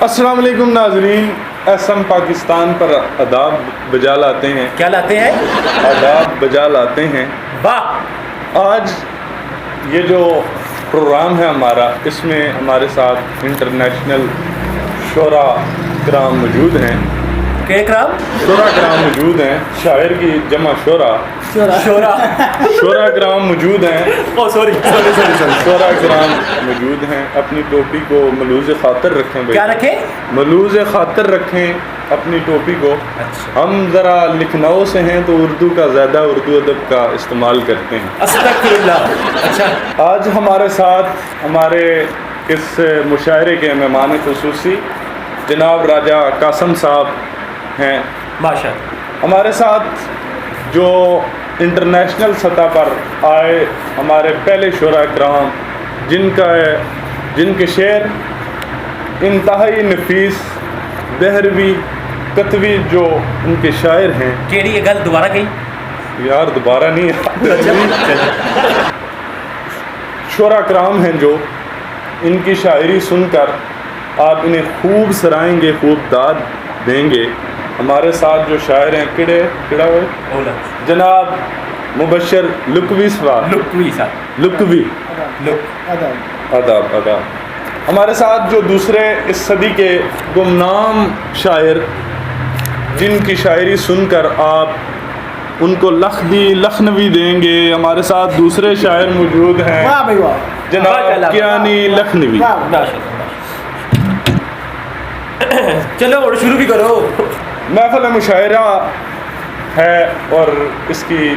السلام علیکم ناظرین، ایس ایم پاکستان پر آداب بجا لاتے ہیں. کیا لاتے ہیں؟ آداب بجا لاتے ہیں. واہ. آج یہ جو پروگرام ہے ہمارا، اس میں ہمارے ساتھ انٹرنیشنل شعراء کرام موجود ہیں. کیا کرام؟ شعراء کرام موجود ہیں. شاعر کی جمع شعراء کرام موجود ہیں. سوری. شعراء کرام موجود ہیں. اپنی ٹوپی کو ملوز خاطر رکھیں بھائی. کیا رکھیں؟ ملوز خاطر رکھیں اپنی ٹوپی کو. ہم ذرا لکھنؤ سے ہیں تو اردو کا زیادہ اردو ادب کا استعمال کرتے ہیں. استغفر اللہ. اچھا، آج ہمارے ساتھ ہمارے اس مشاعرے کے مہمان خصوصی جناب راجہ قاسم صاحب ہیں. ماشاء اللہ. ہمارے ساتھ جو انٹرنیشنل سطح پر آئے ہمارے پہلے شعراء کرام، جن کے شعر انتہائی نفیس دہروی کتوی جو ان کے شاعر ہیں. کیڑی یہ گل دوبارہ کہی؟ یار دوبارہ نہیں. شعراء کرام ہیں جو ان کی شاعری سن کر آپ انہیں خوب سرائیں گے، خوب داد دیں گے. ہمارے ساتھ جو شاعر ہیں کڑا ہوئے جناب مبشر لکوی صاحب. لکوی آداب. ہمارے ساتھ جو دوسرے اس صدی کے گمنام شاعر، جن کی شاعری سن کر آپ ان کو لکھنوی دیں گے. ہمارے ساتھ دوسرے شاعر موجود ہیں جناب کیانی لکھنوی. چلو شروع بھی کرو. محفل مشاعرہ ہے اور اس کی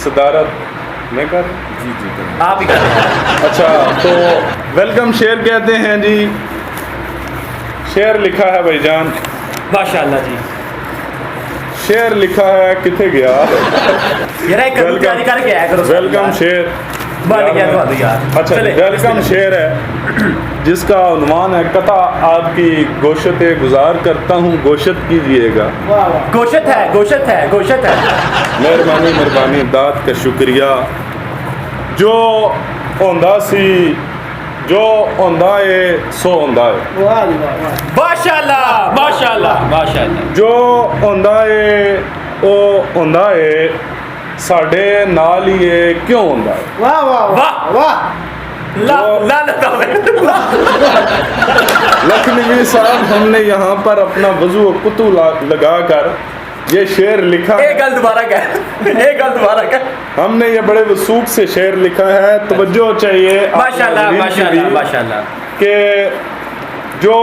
صدارت میں کر. جی آپ ہی کر رہے ہیں. اچھا، تو ویلکم شعر کہتے ہیں جی. شعر لکھا ہے بھائی جان. ماشاء اللہ جی. شعر لکھا ہے کتنے گیا. ویلکم شعر. اچھا، ویلکم شعر ہے جس کا عنوان ہے قطع آپ کی گوشت گزار کرتا ہوں، گوشت کیجئے گا. گوشت ہے. مہربانی داد کا شکریہ. جو ہوندا سی جو ہوندا ہے سو ہوندا ہے. ماشاء اللہ. جو ہوندا ہے او ہوندا ہے، ساڈے نال ہی ہے کیوں ہوندا ہے. واہ. لکھنوی صاحب، ہم نے یہاں پر اپنا وضو و کتو لگا کر یہ شعر لکھا. ایک گل دوبارہ کر. ہم نے یہ بڑے وثوق سے شعر لکھا ہے. توجہ چاہیے ماشاء اللہ کہ جو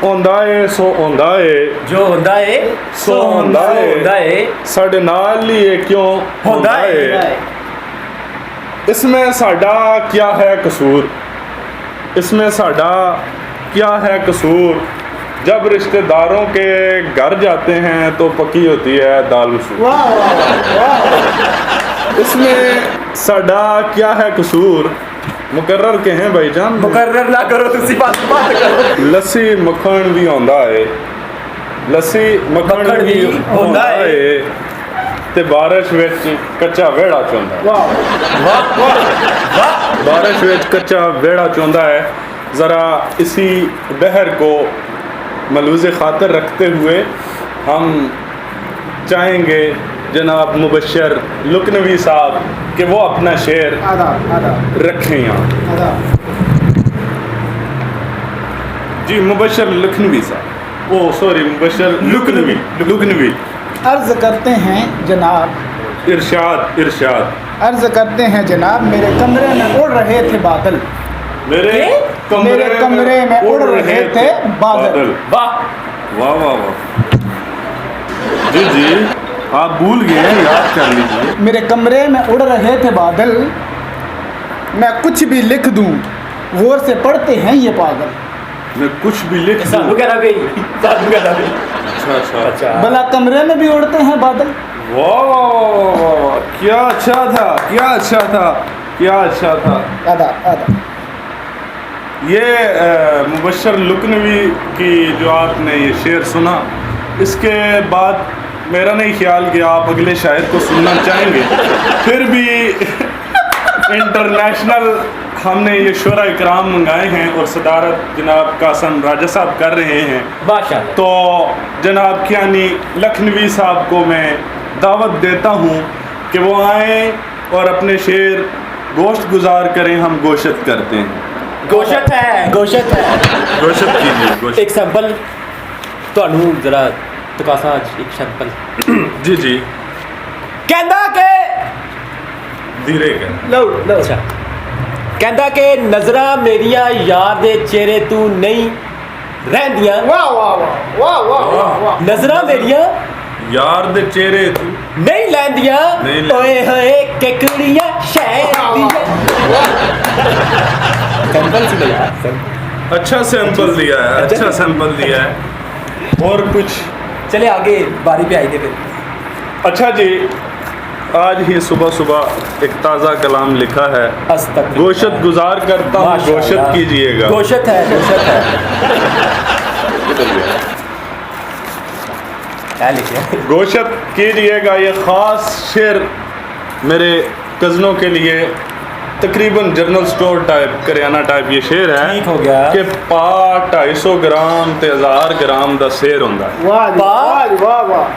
ہوندا ہے سو ہوندا ہے، جو ہوندا ہے سو ہوندا ہے، ساڈے نال ہی کیوں ہوندا ہے. اس میں ساڈا کیا ہے قصور، اس میں ساڈا کیا ہے قصور. جب رشتہ داروں کے گھر جاتے ہیں تو پکی ہوتی ہے دال مسور. اس میں ساڈا کیا ہے قصور. مقرر کے ہیں بھائی جان. مقرر نہ کرو، تسی بات کرو. لسی مکھن بھی ہوندا ہے، لسی مکھن بھی ہوندا ہے تے بارش وچ کچا ویڑا چوندا ہے. بارش وچ کچا ویڑا چوندا ہے. ذرا اسی بہر کو ملوز خاطر رکھتے ہوئے ہم چاہیں گے جناب مبشر لکھنوی صاحب کہ وہ اپنا شعر رکھیں یہاں. جی مبشر لکھنوی صاحب. مبشر لکھنوی. عرض کرتے ہیں جناب. ارشاد. عرض کرتے ہیں جناب، میرے کمرے میں اڑ رہے تھے بادل. میرے کمرے میں اڑ رہے تھے بادل. واہ. جی آپ بھول گئے ہیں، یاد کر لیجیے. میرے کمرے میں اڑ رہے تھے بادل، میں کچھ بھی لکھ دوں غور سے پڑھتے ہیں یہ پاگل. میں کچھ بھی لکھ دوں. اچھا. بلا کمرے میں بھی اڑتے ہیں بادل. واہ، کیا اچھا تھا. آداب. یہ مبشر لکھنوی کی جو آپ نے یہ شعر سنا، اس کے بعد میرا نہیں خیال کہ آپ اگلے شاعر کو سننا چاہیں گے. پھر بھی انٹرنیشنل हमने ये शुरा इकराम मंगाए हैं और सदारत जनाब कासम राजा साहब कर रहे हैं। माशाल्लाह। तो जनाब कियानी लखनवी साहब को मैं दावत देता हूँ कि वो आएँ और अपने शेर गोश्त गुजार करें, हम गोशत करते हैं। गोशत है, गोशत है। गोशत कीजिए, गोशत। एक सैंपल ਤੁਹਾਨੂੰ ਜ਼ਰਾ ਤਕਾਸਾ ਇੱਕ ਸੈਂਪਲ जी जी ਕਹਿੰਦਾ ਕਿ धीरे कर। ਲਓ ਅੱਛਾ ਕਹਿੰਦਾ ਕਿ ਨਜ਼ਰਾਂ ਮੇਰੀਆਂ ਯਾਰ ਦੇ ਚਿਹਰੇ ਤੂੰ ਨਹੀਂ ਰਹਿੰਦੀਆਂ वाह वाह वाह वाह वाह वाह वाह ਨਜ਼ਰਾਂ ਮੇਰੀਆਂ यार दे चेहरे तू ਨਹੀਂ ਲੈਂਦੀਆਂ ਨਹੀਂ ਲੈਂਦੀਆਂ। ਓਏ ਹੋਏ ਕਿਕੜੀਆਂ ਸ਼ਹਿਰ ਦੀਆਂ ਸੈਂਪਲ ਸੀ ਲਿਆ अच्छा सैंपल दिया है, अच्छा सैंपल दिया है। और कुछ चले आगे बारी पे आएंगे फिर। अच्छा जी, आज ही सुबह सुबह एक ताज़ा कलाम लिखा है, अस्तगफिरुल्लाह। गोशत गुजार करता हूँ, गोशत माशाअल्लाह। कीजिएगा। गोशत है, गोशत है। क्या लिखे? गोशत कीजिएगा। ये ख़ास शेर मेरे कज़नों के लिए, तकरीबन general store type, kirana type ये शेर है। ठीक हो गया। कि पा 250 ग्राम ते 1000 ग्राम दा शेर होंदा है। वाह जी, वाह। वाह जी, वाह वाह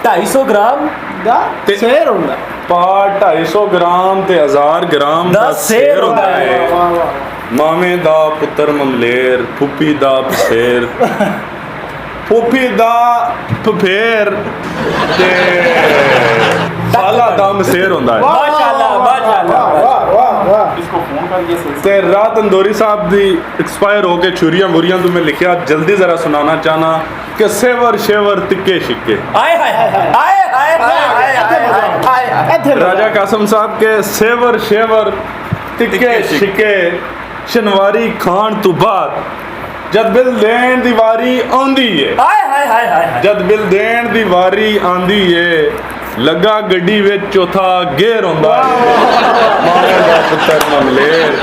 250 ग्राम दा ते- शेर होंदा पा 250 ग्राम ते 1000 ग्राम दा दा शेर शेर होंदा होंदा है। है। वाह वाह मामे दा पुत्र ममलेर, फुप्पी दा पसेर, फुप्पी दा फफेर ते साला दा मसेर होंदा है। माशाअल्लाह, माशाअल्लाह। वाह वाह वाह ते रात अंदोरी साहब दी एक्सपायर हो के छुरियां मुरियां तुम्हें लिखिया, जल्दी जरा सुनाना चाहना कि सेवर शेवर तिक्के शिक्के। आए हाय हाय हाय आए हाय हाय हाय हाय ਇੱਥੇ राजा कासम साहब के सेवर शेवर तिक्के शिक्के शनवारी खान तू बाद जद बिल देन दी वारी आंदी है, हाय हाय हाय हाय जद बिल देन दी वारी आंदी है, लगा गड्डी विच चौथा गेर होंदा है। मामे दा पुत्तर ममलेर,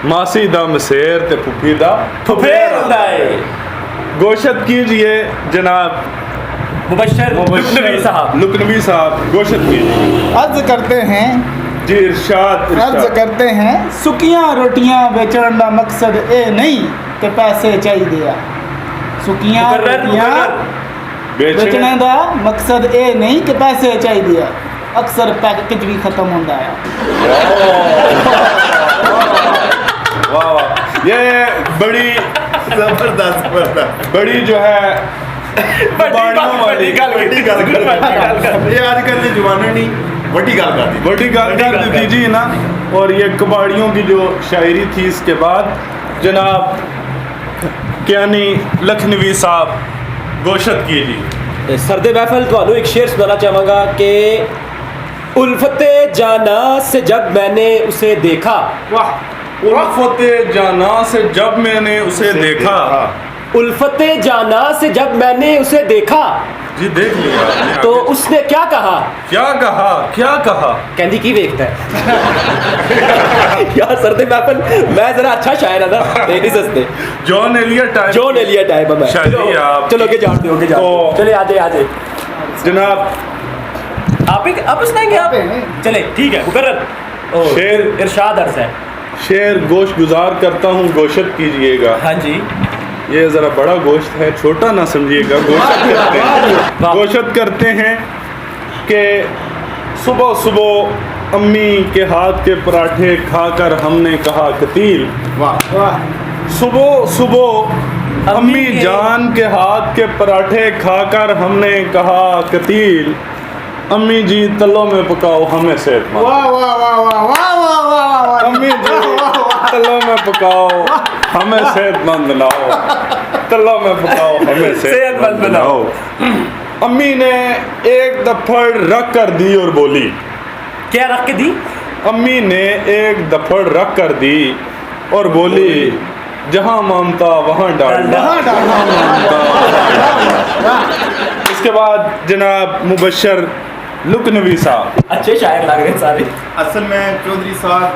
मासी दा मसेर ते फुफी दा फफेर होता है। गोशत कीजिए जनाब मुबशर लुकनवी साहब। लुकनवी साहब, गोशत कीजिए। अर्ज करते हैं जी इरशाद, अर्ज इरशाद। करते हैं सुकियां रोटियां बेचण दा मकसद ए नहीं कि पैसे चाहिए आ। सुकियां मुकर्रर, रोटियां मुकर्रर। बेचने दा मकसद ए नहीं कि पैसे चाहिए आ। अक्सर पैकेज भी खत्म होता है। वाह वाह, ये बड़ी ਜ਼ਬਰਦਸਤ बड़ी जो है बाड़ियों वाली ਇਹ ਅੱਜ ਕੱਲ੍ਹ ਦੇ ਜਵਾਨਾਂ ਨੇ ਵੱਡੀ ਗੱਲ ਕਰਦੀ बड़ी गाल कर दी जी ना। और ये कबाड़ियों की जो शायरी थी, इसके बाद जनाब कियानी लखनवी साहब गोशत कीजिए। ਸਰਦੇ महफिल ਤੁਹਾਨੂੰ एक शेर सुनाना चाहूँगा कि उल्फते जाना से जब मैंने उसे देखा, उल्फते जाना से जब मैंने उसे देखा। उल्फते जाना से जब मैंने उसे देखा जी देख लिया आपने। तो उसने क्या कहा? क्या कहा, क्या कहा? कहती की देखता है। यार सर्दे महफिल मैं जरा अच्छा शायर है ना, नहीं सस्ते जॉन एलियट टाइप जो ले लिया टाइम है मैं। शायरी चलो, आप- चलो के जानते हो के जानते हो। तो- चले आजे आजे जनाब आप सुनाएंगे आप? चले ठीक है मुकर्रर। ओ, शेर- इरशाद अर्ज है। शेर गोश्त गुजार करता हूँ, गोशत कीजिएगा। हाँ जी। ये ज़रा बड़ा गोश्त है, छोटा ना समझिएगा। गोशत करते हैं, गोशत करते हैं कि सुबह सुबह अम्मी के हाथ के पराठे खाकर हमने कहा कतील। सुबह सुबह अम्मी के- जान के हाथ के पराठे खाकर हमने कहा कतील। अम्मी जी तलों में पकाओ हमें सेहतमंद। वाह वाह वाह वाह वाह वाह वाह वाह अम्मी जी तलों में पकाओ हमें सेहतमंद बनाओ, तलों में पकाओ हमें सेहतमंद बनाओ। अम्मी ने एक दफड़ रख कर दी और बोली, क्या रख के दी? अम्मी ने एक दफड़ रख कर दी और बोली, जहाँ ममता वहाँ डालना। इसके बाद जनाब मुबशर लुकनवी साहब। अच्छे शायर लग रहे हैं सारे। असल में चौधरी साहब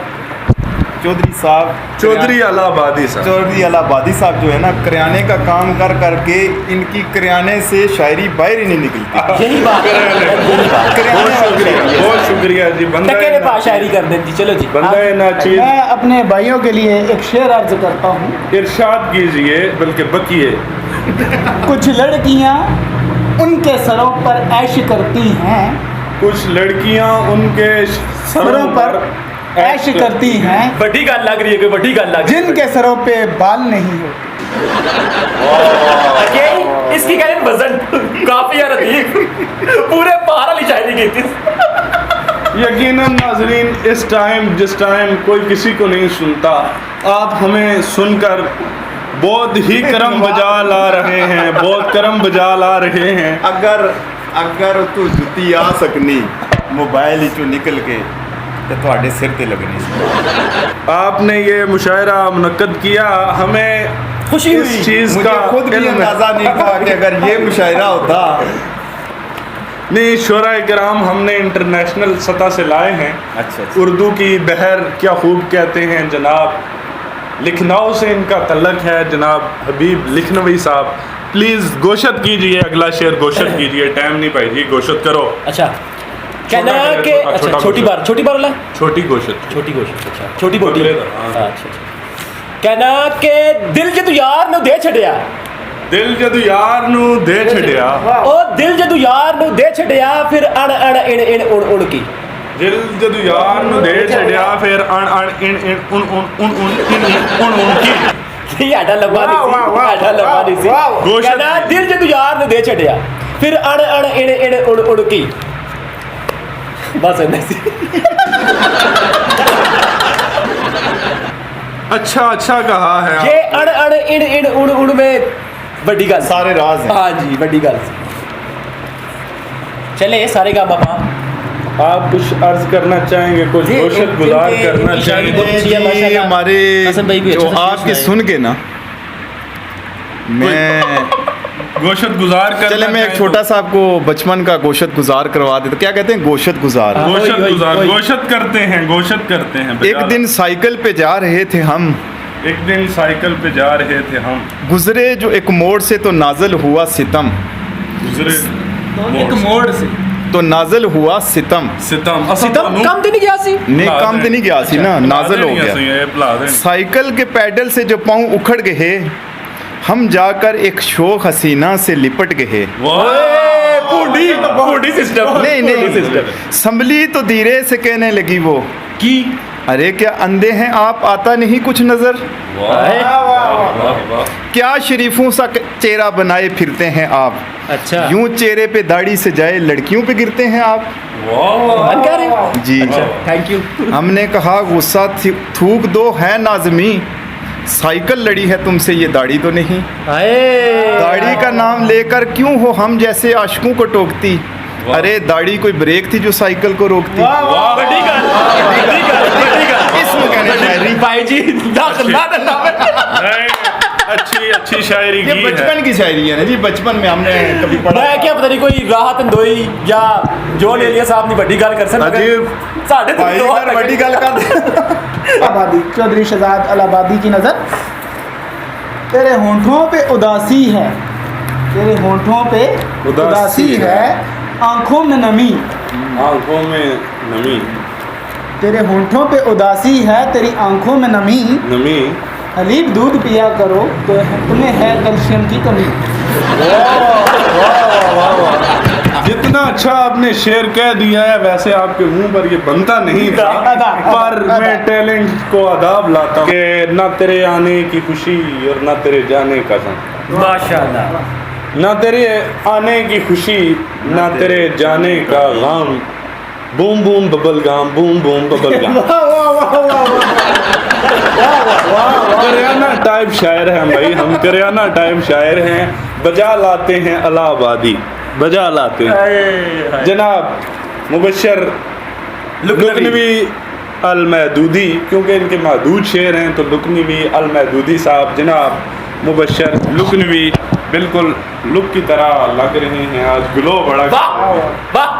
चौधरी साहब चौधरी अलाहाबादी साहब। चौधरी अलाहाबादी साहब जो है ना, करियाने का काम कर करके इनकी करियाने से शायरी बाहर ही नहीं निकलती। यही बात है, यही बात। बहुत शुक्रिया जी। बंदा टके ने पास शायरी कर दें जी। चलो जी, बंदा ना चीज मैं अपने भाइयों के लिए एक शेर अर्ज करता हूँ। इरशाद कीजिए, बल्कि बकिए। कुछ लड़कियाँ उनके सरों पर ऐश करती हैं, कुछ लड़कियां उनके सरों पर ऐश करती हैं, बड़ी गल लग रही है, कोई बड़ी गल लग रही है। जिनके सरों पे बाल नहीं होते। Okay, इसकी करें वजन काफी है रतीफ, पूरे पार वाली शायरी की थी। यकीनन नाजरीन, इस टाइम जिस टाइम कोई किसी को नहीं सुनता, आप हमें सुनकर बहुत ही करम बजा ला रहे हैं, बहुत करम बजा ला रहे हैं। अगर तू जुती आ सकनी मोबाइल चो निकल के तो ਤੁਹਾਡੇ सिर ते लगनी सी। आपने ये मुशायरा मुनक्कद किया, हमें खुशी हुई। इस चीज़ मुझे का खुद भी इल्म है। अंदाजा नहीं था कि अगर ये मुशायरा होता। नहीं, शुरा कराम हमने इंटरनेशनल सतह से लाए हैं। अच्छा। उर्दू की बहर क्या खूब कहते हैं जनाब, लखनऊ से इनका तल्लक है जनाब हबीब लखनवी साहब। प्लीज़ गोशत कीजिए, अगला शेर गोशत कीजिए। टाइम नहीं पाई जी, गोशत करो। अच्छा, कहना छोटा कि छोटा अच्छा गोशत। छोटी बार वाला छोटी गोशत। छोटी गोश्त, अच्छा छोटी बोटी। बकरे दा, हाँ। अच्छा अच्छा। कहना कि दिल जदू यार ਨੂੰ ਦੇ ਛੱਡਿਆ, दिल जदू यार नू दे छड़िया, ਉਹ ਦਿਲ ਜਦੂ ਯਾਰ ਨੂੰ ਦੇ ਛੱਡਿਆ, ਫਿਰ ਅਣ ਅਣ ਇਣ ਇਣ ਉਣ ਉਣ ਕੀ। दिल जदू यार नू दे छड़िया, फिर अण अण इन इन उन उन उन उन इन इन उन उन की। ਇਹ ਆਡਾ ਲੰਬਾ ਨਹੀਂ ਸੀ, ਆਡਾ ਲੰਬਾ ਨਹੀਂ ਸੀ। ਗੋਸ਼ਤ ਕਹਿੰਦਾ ਦਿਲ ਜਦੂ ਯਾਰ ਨੂੰ ਦੇ ਛੱਡਿਆ, ਫਿਰ ਅਣ ਅਣ ਇਣ ਇਣ ਉਣ ਉਣ ਕੀ। ਬਸ ਇੰਨਾ ਸੀ। अच्छा अच्छा कहा है ये अण अण इण इण उण उण में बड़ी गल। सारे राज हैं। हाँ जी, बड़ी गल। चले सारे गा बाबा। आप कुछ अर्ज करना चाहेंगे, कुछ जी, गोशत गुजार इनके- करना इनकी शायरी चाहेंगे? बहुत अच्छी है, माशाल्लाह। हमारे हसन भाई भी जो अच्छा सा आपके शेर सुन के ना, मैं गोशत गुजार करना चले मैं एक चाहें छोटा सा आपको बचपन का गोशत गुजार करवा देता। क्या कहते हैं गोशत गुजार? तो गोशत वही, गुजार, वही। गोशत करते हैं, गोशत करते हैं। एक दिन साइकिल पे जा रहे थे हम, एक दिन साइकिल पे जा रहे थे हम, गुजरे जो एक मोड़ से तो नाजल हुआ सितम, गुजरे एक मोड़ से तो नाजल हुआ सितम। सितम सितम कम तो नहीं गया सी। ने काम तो नहीं गया सी ना, नाजल हो गया। साइकिल के पैडल से जो पाँव उखड़ गए, हम जाकर एक शोख हसीना से लिपट गए। बूढ़ी सिस्टम नहीं नहीं, संभली तो धीरे से कहने लगी वो, की अरे क्या अंधे हैं आप, आता नहीं कुछ नजर? क्या शरीफों सा चेहरा बनाए फिरते हैं आप, अच्छा यूं चेहरे पे दाढ़ी से जाए लड़कियों पे गिरते हैं आप। मन कह रहे हो? जी थैंक यू। हमने कहा गुस्सा थूक दो है नाजमी, साइकिल लड़ी है तुमसे ये दाढ़ी तो नहीं। दाढ़ी का नाम लेकर क्यों हो हम जैसे आशिकों को टोकती, अरे दाढ़ी कोई ब्रेक थी जो साइकिल को रोकती। बड़ी गल, बड़ी गल, बड़ी गल। इसमें कहने शायरी भाई जी अच्छी अच्छी शायरी ये की है। बचपन की शायरी है ना जी, बचपन में हमने कभी पढ़ा। मैं क्या पता नहीं कोई राहत अंदोई या जॉन एलिया साहब ने बड़ी गल कर सकते अजीब साढ़े भाई अगर बड़ी गल कर आबादी चौधरी शहजाद अलाहाबादी की नज़र। तेरे होंठों पे उदासी है, तेरे होंठों पे उदासी है, आंखों में नमी, आंखों में नमी, तेरे होंठों पे उदासी है, तेरी आंखों में नमी, नमी। हलीब दूध पिया करो तो तुम्हें है कैल्शियम की कमी। जितना अच्छा आपने शेर कह दिया है, वैसे आपके मुंह पर ये बनता नहीं था, पर मैं टैलेंट को आदाब लाता हूँ कि ना तेरे आने की खुशी और ना तेरे जाने का गम, माशाल्लाह। ना तेरे आने की खुशी ना तेरे जाने का गम, boom boom bubble gum, boom boom bubble gum. करियाना टाइप शायर हैं भाई, हम करियाना टाइप शायर हैं, बजा लाते हैं अलाहाबादी, बजा लाते हैं। जनाब मुबशर लुकनवी अल महदूदी, क्योंकि इनके महदूद शेर हैं तो लुकनवी अल महदूदी साहब, जनाब मुबशर लुकनवी बिल्कुल लुक की तरह लग रहे हैं आज, ग्लो बड़ा। वाह,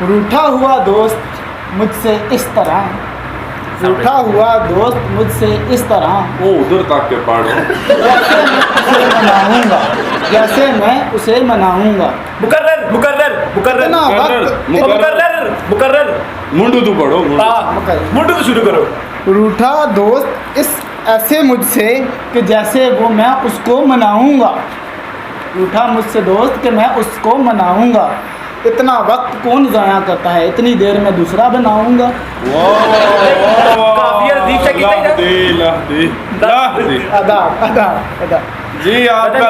रूठा हुआ दोस्त मुझसे इस तरह, रूठा हुआ दोस्त मुझसे इस तरह वो उधर तक के पढ़ो। जैसे मैं उसे मनाऊंगा। मुकर्रर मुकर्रर मुकर्रर इतना मुकर्रर, वक्त मुकर्रर मुकर्रर मुंडू तू पढ़ो मुंडू। मुंडू तो शुरू करो। रूठा दोस्त इस ऐसे मुझसे कि जैसे वो मैं उसको मनाऊंगा। रूठा मुझसे दोस्त कि मैं उसको मनाऊंगा। इतना वक्त कौन ज़ाया करता है, इतनी देर में दूसरा बनाऊंगा। काफिया दीक्षा की अदा अदा अदा जी आपका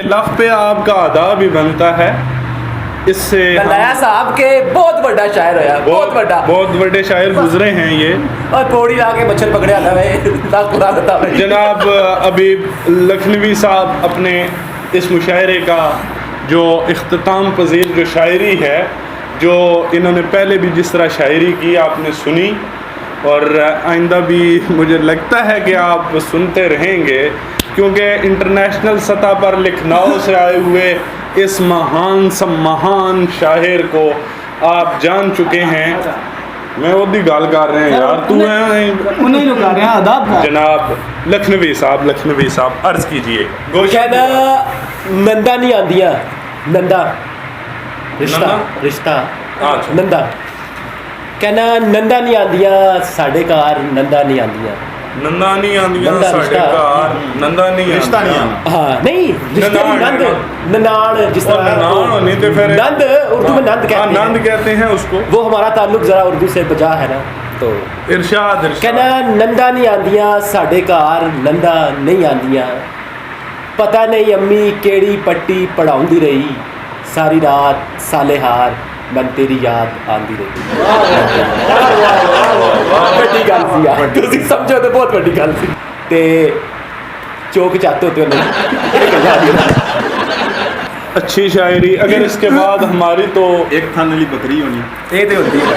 लख पे आपका अदा भी बनता है। इससे ललाया साहब के बहुत बड़ा शायर होया, बहुत बड़ा, बहुत बड़े शायर गुजरे हैं ये। और पौड़ी ला के मच्छर पकड़े आता है जनाब अभी लखनवी साहब अपने इस मुशायरे का जो इख्तिताम पजीर जो शायरी है, जो इन्होंने पहले भी जिस तरह शायरी की आपने सुनी, और आइंदा भी मुझे लगता है कि आप सुनते रहेंगे, क्योंकि इंटरनेशनल सतह पर लखनऊ से आए हुए इस महान शायर को आप जान चुके हैं। मैं वो भी गाल कर रहे हैं यार, तू उन्हें लुका रहे हैं अदाब का। जनाब लखनवी साहब अर्ज कीजिए। कहना नंदा नहीं आंदिया, नंदा रिश्ता रिश्ता अच्छा। नंदा कहना नंदा नहीं आंदिया साढ़े घर, नंदा नहीं आंदिया। नंदा नहीं आंदियां नंदा साढ़े रिश्ता। घर, नंदा नहीं रिश्ता नहीं आंदियां। हाँ नहीं रिश्ते ननाण, नंद ननाण जिस और तरह ननाण होने तो फिर नंद उर्दू में नंद हाँ, कहते नंद हैं। कहते हैं उसको। वो हमारा ताल्लुक जरा उर्दू से बजा है ना, तो इरशाद कहना नंदा नहीं आंदियां साढ़े घर, नंदा नहीं आंदियां। पता नहीं अम्मी केड़ी पट्टी पढ़ाउंदी रही, सारी रात सालेहार मन तेरी याद आंदी रही। ਵੱਡੀ ਗੱਲ ਸੀ ਯਾਰ, ਤੁਸੀਂ ਸਮਝੋ ਤੇ ਬਹੁਤ ਵੱਡੀ ਗੱਲ ਸੀ। ਤੇ ਚੌਕ ਚੱਤ ਹੋਤੇ ਉਹਨੇ अच्छी शायरी। अगर इसके बाद हमारी तो एक थान वाली बकरी होनी। ਇਹ ਤੇ ਹੁੰਦੀ ਹੈ।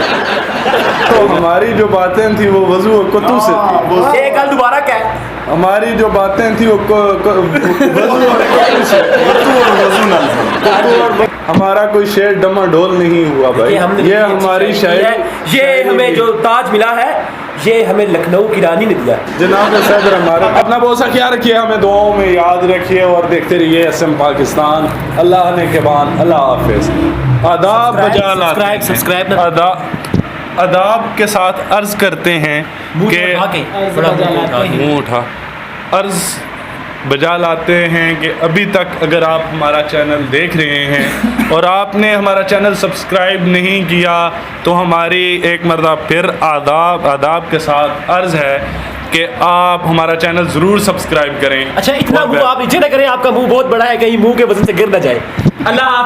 तो हमारी जो बातें थी वो वजू और कुतु से थी। ਇਹ ਗੱਲ ਦੁਬਾਰਾ ਕਹਿ। हमारी जो बातें थी वो वजू और कुतु से। हमारा कोई शेर डमाडोल नहीं हुआ भाई। ये हमारी शायरी, ये हमें जो ताज मिला है ये हमें लखनऊ की रानी ने दिया। जनाब सदर हमारा अपना बहुत सा ख्याल रखिए, हमें दुआओं में याद रखिए और देखते रहिए SM पाकिस्तान। अल्लाह ने के बान, अल्लाह हाफिज। आदाब बजा लाते सब्सक्राइब आदाब के साथ अर्ज करते हैं कि मुंह उठा अर्ज बजा लाते हैं कि अभी तक अगर आप हमारा चैनल देख रहे हैं और आपने हमारा चैनल सब्सक्राइब नहीं किया तो हमारी एक मरतबा फिर आदाब के साथ अर्ज़ है कि आप हमारा चैनल ज़रूर सब्सक्राइब करें। अच्छा इतना मुंह आप नीचे ना करें, आपका मुंह बहुत बड़ा है, कहीं मुंह के वजन से गिर ना जाए। अल्लाह